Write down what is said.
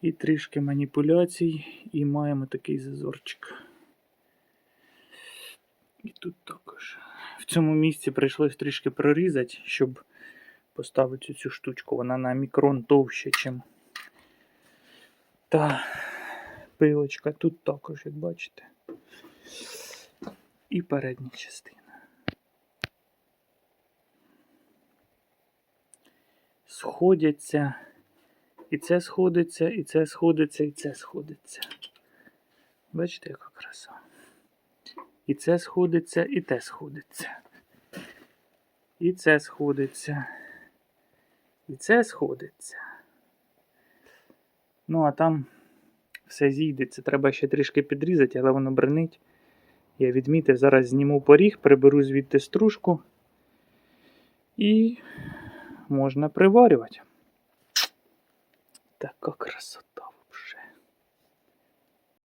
І трішки маніпуляцій, і маємо такий зазорчик. І тут також. В цьому місці прийшлось трішки прорізати, щоб поставити цю штучку. Вона на мікрон товще, ніж та пилочка. Тут також, як бачите. І передня частина. Сходяться. І це сходиться, і це сходиться, і це сходиться. Бачите, яка краса. І це сходиться, і те сходиться. І це сходиться. І це сходиться. Ну, а там все зійдеться. Треба ще трішки підрізати, але воно бренить. Я відмітив, зараз зніму поріг, приберу звідти стружку. І можна приварювати. Така красота.